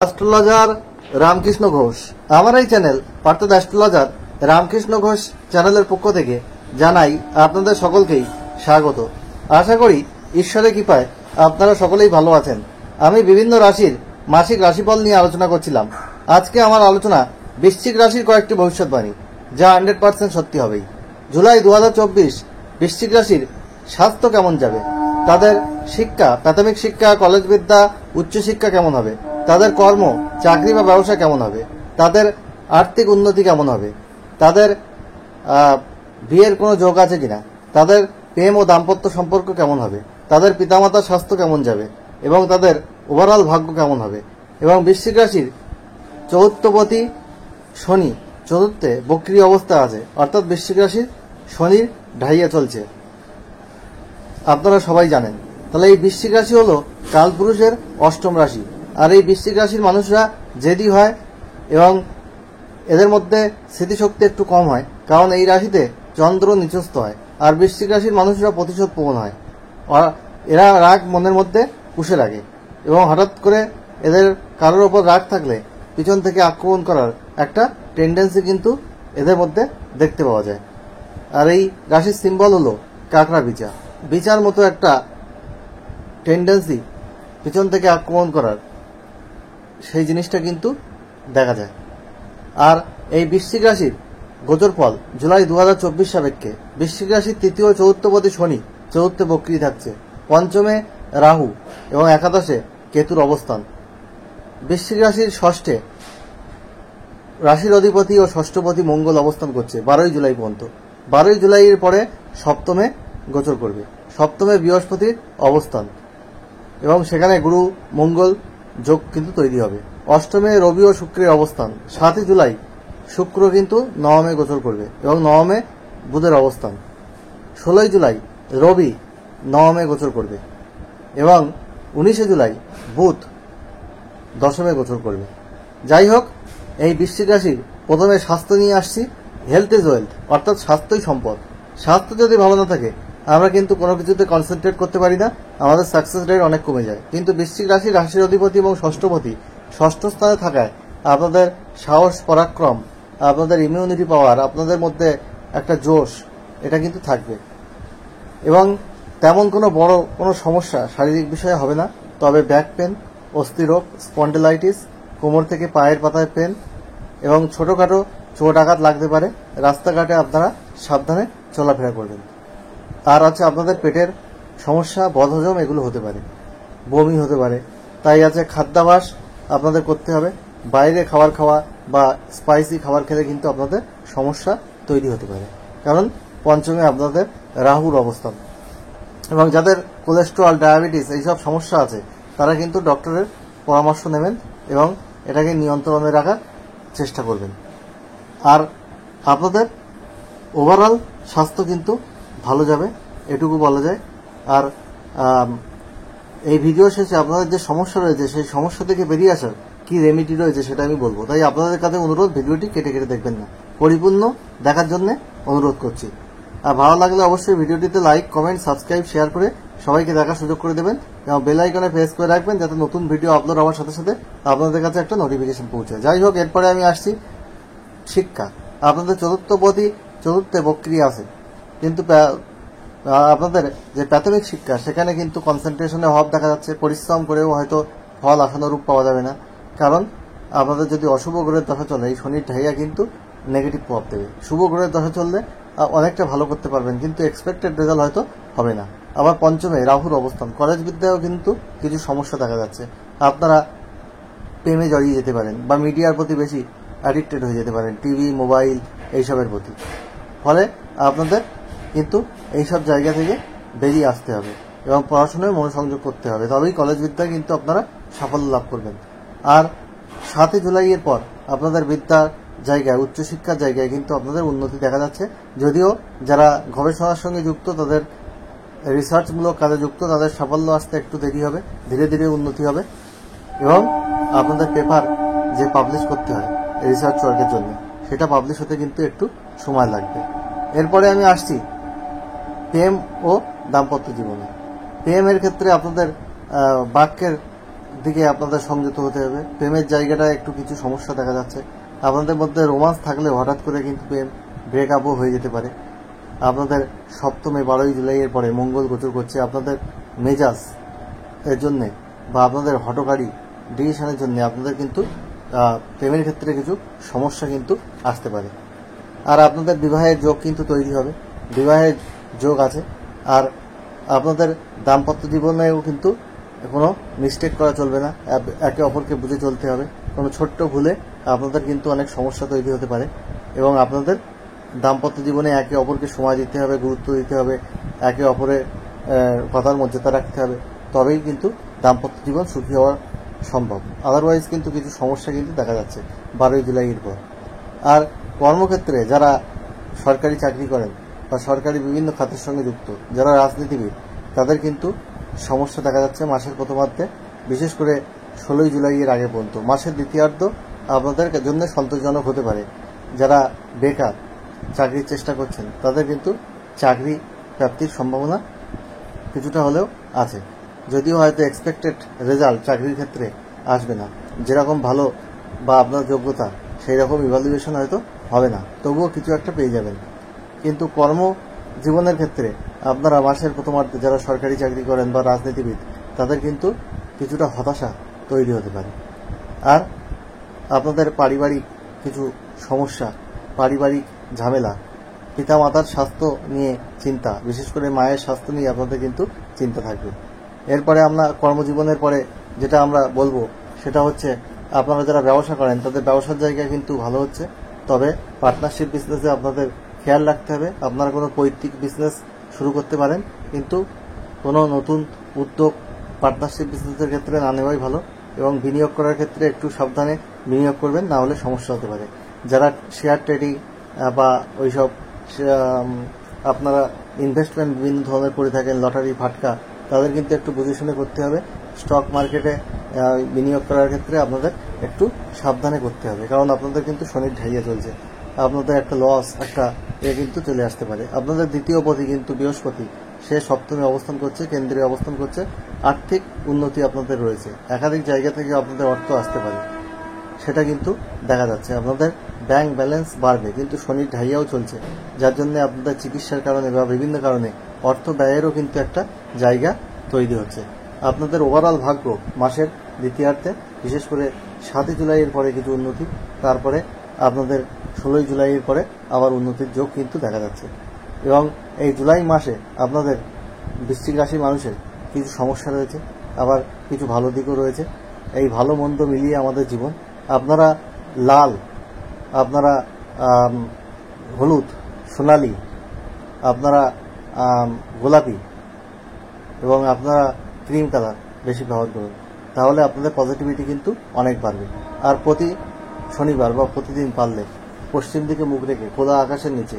Astrologer Ramakrishna Ghosh. আমার এই channel অর্থাৎ অ্যাস্ট্রোলজার রামকৃষ্ণ ঘোষ চ্যানেলের পক্ষ থেকে জানাই আপনাদের সকলকেই স্বাগত। আশা করি ঈশ্বরের কৃপায় আপনারা সকলেই ভালো আছেন। আমি বিভিন্ন রাশির মাসিক রাশিফল নিয়ে আলোচনা করছিলাম। আজকে আমার আলোচনা বৃশ্চিক রাশির কয়েকটি ভবিষ্যৎবাণী, যা 100% সত্যি হবেই। জুলাই 2024 বৃশ্চিক রাশির স্বাস্থ্য কেমন যাবে, তাদের শিক্ষা, প্রাথমিক শিক্ষা, কলেজ বিদ্যা, উচ্চশিক্ষা কেমন হবে, তাদের কর্ম, চাকরি বা ব্যবসা কেমন হবে, তাদের আর্থিক উন্নতি কেমন হবে, তাদের বিয়ের কোনো যোগ আছে কিনা, তাদের প্রেম ও দাম্পত্য সম্পর্ক কেমন হবে, তাদের পিতামাতার স্বাস্থ্য কেমন যাবে এবং তাদের ওভারঅল ভাগ্য কেমন হবে। এবং বৃশ্চিক রাশির চতুর্থপতি শনি চতুর্থে বক্রী অবস্থা আছে, অর্থাৎ বৃশ্চিক রাশির শনির ঢাইয়া চলছে, আপনারা সবাই জানেন। তাহলে এই বৃশ্চিক রাশি হলো কালপুরুষের অষ্টম রাশি। আর এই বৃশ্চিক রাশির মানুষরা জেদি হয় এবং এদের মধ্যে স্মৃতিশক্তি একটু কম হয়, কারণ এই রাশিতে চন্দ্র নিচস্থ হয়। আর বৃশ্চিক রাশির মানুষরা প্রতিশোধ প্রবণ হয়। এরা রাগ মনের মধ্যে পুষে রাখে এবং হঠাৎ করে এদের কারোর ওপর রাগ থাকলে পিছন থেকে আক্রমণ করার একটা টেন্ডেন্সি কিন্তু এদের মধ্যে দেখতে পাওয়া যায়। আর এই রাশির সিম্বল হলো কাঁকড়া বিচা। বিচার মতো একটা টেন্ডেন্সি পিছন থেকে আক্রমণ করার, সেই জিনিসটা কিন্তু দেখা যায়। আর এই বৃশ্চিক রাশির গোচর ফল জুলাই 2024 সাপেক্ষে বৃশ্চিক রাশির তৃতীয় ও চতুর্থপতি শনি চতুর্থে বক্রী থাকছে, পঞ্চমে রাহু এবং একাদশে কেতুর অবস্থান। বৃশ্চিক রাশির ষষ্ঠে রাশির অধিপতি ও ষষ্ঠপতি মঙ্গল অবস্থান করছে 12 জুলাই পর্যন্ত। 12 জুলাইয়ের পরে সপ্তমে গোচর করবে। সপ্তমে বৃহস্পতির অবস্থান এবং সেখানে গুরু মঙ্গল যোগ কিন্তু তৈরি হবে। অষ্টমে রবি ও শুক্রের অবস্থান। 7 জুলাই শুক্র কিন্তু নবমে গোচর করবে এবং নবমে বুধের অবস্থান। 16 জুলাই রবি নবমে গোচর করবে এবং 19 জুলাই বুধ দশমে গোচর করবে। যাই হোক, এই বৃশ্চিক রাশির প্রথমে স্বাস্থ্য নিয়ে আসছি। হেলথ ইজ ওয়েলথ, অর্থাৎ স্বাস্থ্যই সম্পদ। স্বাস্থ্য যদি ভালো না থাকে আমরা কিন্তু কোনো কিছুতে কনসেন্ট্রেট করতে পারি না, আমাদের সাকসেস রেট অনেক কমে যায়। কিন্তু বৃশ্চিক রাশির অধিপতি এবং ষষ্ঠপতি ষষ্ঠ স্থানে থাকায় আপনাদের সাহস, পরাক্রম, আপনাদের ইমিউনিটি পাওয়ার, আপনাদের মধ্যে একটা জোশ, এটা কিন্তু থাকবে এবং তেমন কোনো সমস্যা শারীরিক বিষয়ে হবে না। তবে ব্যাক পেন, অস্থিরোগ, স্পন্ডিলাইটিস, কোমর থেকে পায়ের পাতায় পেন এবং ছোটোখাটো চোট আঘাত লাগতে পারে। রাস্তাঘাটে আপনারা সাবধানে চলাফেরা করবেন। আর আছে আপনাদের পেটের সমস্যা, বদহজম, এগুলো হতে পারে, বমি হতে পারে। তাই আছে খাদ্যাভ্যাস আপনাদের করতে হবে। বাইরে খাবার খাওয়া বা স্পাইসি খাবার খেলে কিন্তু আপনাদের সমস্যা তৈরি হতে পারে, কারণ পঞ্চমে আপনাদের রাহুর অবস্থান। এবং যাদের কোলেস্ট্রল, ডায়াবেটিস এইসব সমস্যা আছে তারা কিন্তু ডক্টরের পরামর্শ নেবেন এবং এটাকে নিয়ন্ত্রণে রাখার চেষ্টা করবেন। আর আপনাদের ওভারঅল স্বাস্থ্য কিন্তু ভালো যাবে, এটুকু বলা যায়। আর এই ভিডিও শেষে আপনাদের যে সমস্যা রয়েছে সেই সমস্যা থেকে বেরিয়ে আসার কি রেমেডি রয়েছে সেটা আমি বলবো। তাই আপনাদের কাছে অনুরোধ, ভিডিওটি কেটে কেটে দেখবেন না, পরিপূর্ণ দেখার জন্য অনুরোধ করছি। আর ভালো লাগলে অবশ্যই ভিডিওটিতে লাইক, কমেন্ট, সাবস্ক্রাইব, শেয়ার করে সবাইকে দেখার সুযোগ করে দেবেন এবং বেল আইকনে প্রেস করে রাখবেন, যাতে নতুন ভিডিও আপলোড হওয়ার সাথে সাথে আপনাদের কাছে একটা নোটিফিকেশন পৌঁছায়। যাই হোক, এরপরে আমি আসছি শিক্ষা। আপনাদের চতুর্থে বক্রী আছে, কিন্তু আপনাদের যে প্রাথমিক শিক্ষা সেখানে কিন্তু কনসেন্ট্রেশনের অভাব দেখা যাচ্ছে। পরিশ্রম করেও হয়তো ফল আশানুরূপ পাওয়া যাবে না, কারণ আপনাদের যদি অশুভ গ্রহের দশা চলে এই শনির ঢাইয়া কিন্তু নেগেটিভ প্রভাব দেবে। শুভ গ্রহের দশা চললে অনেকটা ভালো করতে পারবেন, কিন্তু এক্সপেক্টেড রেজাল্ট হয়তো হবে না। আবার পঞ্চমে রাহুর অবস্থান, কলেজ বিদ্যায়ও কিন্তু কিছু সমস্যা দেখা যাচ্ছে। আপনারা প্রেমে জড়িয়ে যেতে পারেন বা মিডিয়ার প্রতি বেশি অ্যাডিক্টেড হয়ে যেতে পারেন, টিভি, মোবাইল এইসবের প্রতি। ফলে আপনাদের কিন্তু এইসব জায়গা থেকে বেরিয়ে আসতে হবে এবং পড়াশোনায় মনোসংযোগ করতে হবে, তবেই কলেজ বিদ্যায় কিন্তু আপনারা সাফল্য লাভ করবেন। আর 7 জুলাইয়ের পর আপনাদের বিদ্যার জায়গায়, উচ্চশিক্ষার জায়গায় কিন্তু আপনাদের উন্নতি দেখা যাচ্ছে। যদিও যারা গবেষণার সঙ্গে যুক্ত, তাদের রিসার্চমূলক কাজে যুক্ত, তাদের সাফল্য আসতে একটু দেরি হবে, ধীরে ধীরে উন্নতি হবে। এবং আপনাদের পেপার যে পাবলিশ করতে হয় রিসার্চ ওয়ার্কের জন্য, সেটা পাবলিশ হতে কিন্তু একটু সময় লাগবে। এরপরে আমি আসছি প্রেম ও দাম্পত্য জীবনে। প্রেমের ক্ষেত্রে আপনাদের বাক্যের দিকে আপনাদের সংযত হতে হবে। প্রেমের জায়গাটা একটু কিছু সমস্যা দেখা যাচ্ছে। আপনাদের মধ্যে রোমান্স থাকলে হঠাৎ করে কিন্তু প্রেম ব্রেকআপও হয়ে যেতে পারে। আপনাদের সপ্তমে 12ই জুলাইয়ের পরে মঙ্গল গোচর করছে। আপনাদের মেজাজ এর জন্যে বা আপনাদের হঠকারী ডিসিশনের জন্য আপনাদের কিন্তু প্রেমের ক্ষেত্রে কিছু সমস্যা কিন্তু আসতে পারে। আর আপনাদের বিবাহের যোগ কিন্তু তৈরি হবে, বিবাহের যোগ আছে। আর আপনাদের দাম্পত্য জীবনেও কিন্তু কোনো মিস্টেক করা চলবে না, একে অপরকে বুঝে চলতে হবে। কোনো ছোট্ট ভুলে আপনাদের কিন্তু অনেক সমস্যা তৈরি হতে পারে এবং আপনাদের দাম্পত্য জীবনে একে অপরকে সময় দিতে হবে, গুরুত্ব দিতে হবে, একে অপরের কথার মর্যাদা রাখতে হবে, তবেই কিন্তু দাম্পত্য জীবন সুখী হওয়া সম্ভব। আদারওয়াইজ কিন্তু কিছু সমস্যা কিন্তু দেখা যাচ্ছে 12ই জুলাইয়ের পর। আর কর্মক্ষেত্রে যারা সরকারি চাকরি করেন বা সরকারি বিভিন্ন খাতের সঙ্গে যুক্ত, যারা রাজনীতিবিদ, তাদের কিন্তু সমস্যা দেখা যাচ্ছে মাসের প্রথমার্ধে, বিশেষ করে 16ই জুলাইয়ের আগে পর্যন্ত। মাসের দ্বিতীয়ার্ধ আপনাদের জন্য সন্তোষজনক হতে পারে। যারা বেকার, চাকরির চেষ্টা করছেন, তাদের কিন্তু চাকরি প্রাপ্তির সম্ভাবনা কিছুটা হলেও আছে, যদিও হয়তো এক্সপেক্টেড রেজাল্ট চাকরির ক্ষেত্রে আসবে না। যেরকম ভালো বা আপনার যোগ্যতা সেই রকম ইভ্যালুয়েশন হয়তো হবে না, তবুও কিছু একটা পেয়ে যাবেন। কিন্তু কর্মজীবনের ক্ষেত্রে আপনারা মাসের প্রথমার্ধে যারা সরকারি চাকরি করেন বা রাজনীতিবিদ, তাদের কিন্তু কিছুটা হতাশা তৈরি হতে পারে। আর আপনাদের পারিবারিক কিছু সমস্যা, পারিবারিক ঝামেলা, পিতামাতার স্বাস্থ্য নিয়ে চিন্তা, বিশেষ করে মায়ের স্বাস্থ্য নিয়ে আপনাদের কিন্তু চিন্তা থাকবে। এরপরে আমরা কর্মজীবনের পরে যেটা আমরা বলবো সেটা হচ্ছে আপনারা যারা ব্যবসা করেন তাদের ব্যবসার জায়গা কিন্তু ভালো হচ্ছে, তবে পার্টনারশিপ বিজনেসে আপনাদের খেয়াল রাখতে হবে। আপনারা কোনো পৈতৃক বিজনেস শুরু করতে পারেন, কিন্তু কোনো নতুন উদ্যোগ পার্টনারশিপ বিজনেসের ক্ষেত্রে না নেওয়াই ভালো এবং বিনিয়োগ করার ক্ষেত্রে একটু সাবধানে বিনিয়োগ করবেন, না হলে সমস্যা হতে পারে। যারা শেয়ার ট্রেডিং বা ওইসব আপনারা ইনভেস্টমেন্ট বিভিন্ন ধরনের করে থাকেন, লটারি, ফাটকা, তাদের কিন্তু একটু বুঝে শুনে করতে হবে। স্টক মার্কেটে বিনিয়োগ করার ক্ষেত্রে আপনাদের একটু সাবধানে করতে হবে, কারণ আপনাদের কিন্তু শনির ঢাইয়া চলছে। আপনাদের একটা লস কিন্তু চলে আসতে পারে। আপনাদের দ্বিতীয় পতি কিন্তু বৃহস্পতি, সে সপ্তমে অবস্থান করছে, কেন্দ্রে অবস্থান করছে। আর্থিক উন্নতি আপনাদের রয়েছে, একাধিক জায়গা থেকে আপনাদের অর্থ আসতে পারে, সেটা কিন্তু দেখা যাচ্ছে। আপনাদের ব্যাংক ব্যালেন্স বাড়বে, কিন্তু শনির ঢাইয়াও চলছে, যার জন্য আপনাদের চিকিৎসার কারণে বা বিভিন্ন কারণে অর্থ ব্যয়েরও কিন্তু একটা জায়গা তৈরি হচ্ছে। আপনাদের ওভারঅল ভাগ্য মাসের দ্বিতীয়ার্ধে, বিশেষ করে 7ই জুলাইয়ের পরে কিছু উন্নতি, তারপরে আপনাদের 16ই জুলাইয়ের পরে আবার উন্নতির যোগ কিন্তু দেখা যাচ্ছে। এবং এই জুলাই মাসে আপনাদের বৃশ্চিক রাশির মানুষের কিছু সমস্যা রয়েছে, আবার কিছু ভালো দিকও রয়েছে। এই ভালো মন্দ মিলিয়ে আমাদের জীবন। আপনারা লাল, আপনারা হলুদ, সোনালি, আপনারা গোলাপি এবং আপনারা ক্রিম কালার বেশি ব্যবহার করুন, তাহলে আপনাদের পজিটিভিটি কিন্তু অনেক বাড়বে। আর প্রতি শনিবার বা প্রতিদিন পারলে পশ্চিম দিকে মুখ রেখে খোলা আকাশের নিচে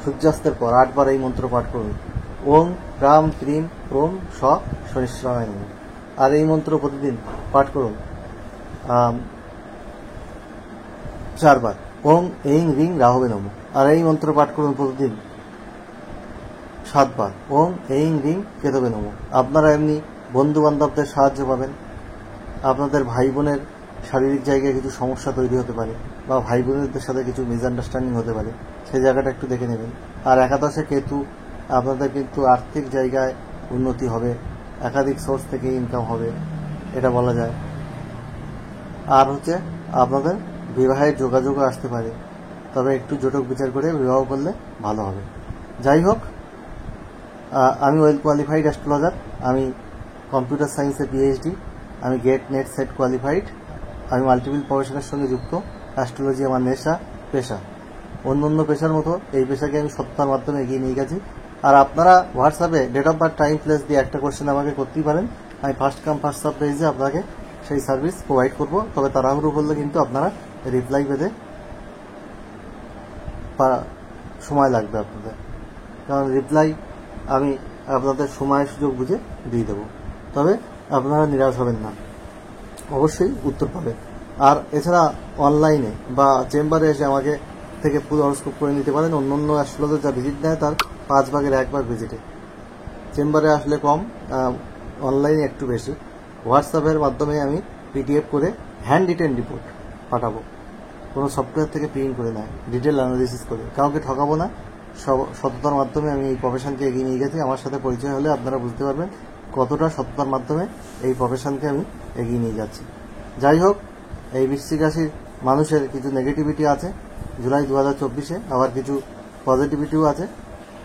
সূর্যাস্তের পর 8 বার এই মন্ত্র পাঠ করুন, ওং রাম ক্রিম ক্রোম স শনিশ্রয় নমঃ। আর এই মন্ত্র প্রতিদিন পাঠ করুন 4 বার, ওং এইং রিং রাহবে নমঃ। আর এই মন্ত্র পাঠ করুন প্রতিদিন 7 বার, ওং এইং রিং কেতবে নমঃ। আপনারা এমনি বন্ধু বান্ধবদের সাহায্য পাবেন। আপনাদের ভাই বোনের শারীরিক জায়গায় কিছু সমস্যা তৈরি হতে পারে বা ভাই বোনদের সাথে কিছু মিসআন্ডারস্ট্যান্ডিং হতে পারে, সেই জায়গাটা একটু দেখে নেবেন। আর একাদশে কেতু, আপনাদের কিন্তু আর্থিক জায়গায় উন্নতি হবে, একাধিক সোর্স থেকে ইনকাম হবে, এটা বলা যায়। আর হচ্ছে আপনাদের বিবাহের যোগাযোগও আসতে পারে, তবে একটু জটক বিচার করে বিবাহ করলে ভালো হবে। যাই হোক, আমি ওয়েল কোয়ালিফাইড অ্যাস্ট্রোলজার, আমি কম্পিউটার সায়েন্সে পিএইচডি, আমি গেট নেট সেট কোয়ালিফাইড, আমি মাল্টিপল প্রফেশনের সঙ্গে যুক্ত। অ্যাস্ট্রোলজি আমার নেশা, পেশা। অন্য পেশার মতো এই পেশাকে আমি সত্তার মাধ্যমে এগিয়ে নিয়ে গেছি। আর আপনারা হোয়াটসঅ্যাপে date of birth, time, place দিয়ে একটা কোশ্চেন আমাকে করতেই পারেন। আমি ফার্স্ট কাম ফার্স্ট সার্ভ বেসে আপনাকে সেই সার্ভিস প্রোভাইড করব, তবে তাড়াহুড়ো করলে কিন্তু আপনারা রিপ্লাই পেতে সময় লাগবে আপনাদের, কারণ রিপ্লাই আমি আপনাদের সময় সুযোগ বুঝে দিয়ে দেবো। তবে আপনারা নিরাশ হবেন না, অবশ্যই উত্তর পাবেন। আর এছাড়া অনলাইনে বা চেম্বারে এসে আমাকে থেকে ফুল হরস্কোপ করে নিতে পারেন। অন্য অ্যাস্ট্রোলজার যা ভিজিট নেয় তার 5 ভাগের 1 ভাগ ভিজিটে, চেম্বারে আসলে কম, অনলাইনে একটু বেশি। হোয়াটসঅ্যাপের মাধ্যমে আমি পিডিএফ করে হ্যান্ড রিটেন রিপোর্ট পাঠাবো, কোনো সফটওয়্যার থেকে প্রিন্ট করে নয়, ডিটেল অ্যানালিসিস করে। কাউকে ঠকাবো না, সততার মাধ্যমে আমি এই প্রফেশনকে এগিয়ে নিয়ে গেছি। আমার সাথে পরিচয় হলে আপনারা বুঝতে পারবেন কতটা সততার মাধ্যমে এই প্রফেশনকে আমি এগিয়ে নিয়ে যাচ্ছি। যাই হোক, এই বৃশ্চিক রাশির মানুষের কিছু নেগেটিভিটি আছে জুলাই 2024-এ, আবার কিছু পজিটিভিটিও আছে।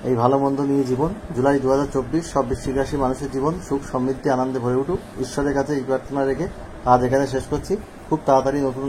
এই ভালো মন্দ নিয়ে জীবন, জুলাই 2024 সব বৃশ্চিক রাশি মানুষের জীবন সুখ সমৃদ্ধি আনন্দে ভরে উঠুক, ঈশ্বরের কাছে এই প্রার্থনা রেখে আজ এখানে শেষ করছি। খুব তাড়াতাড়ি নতুন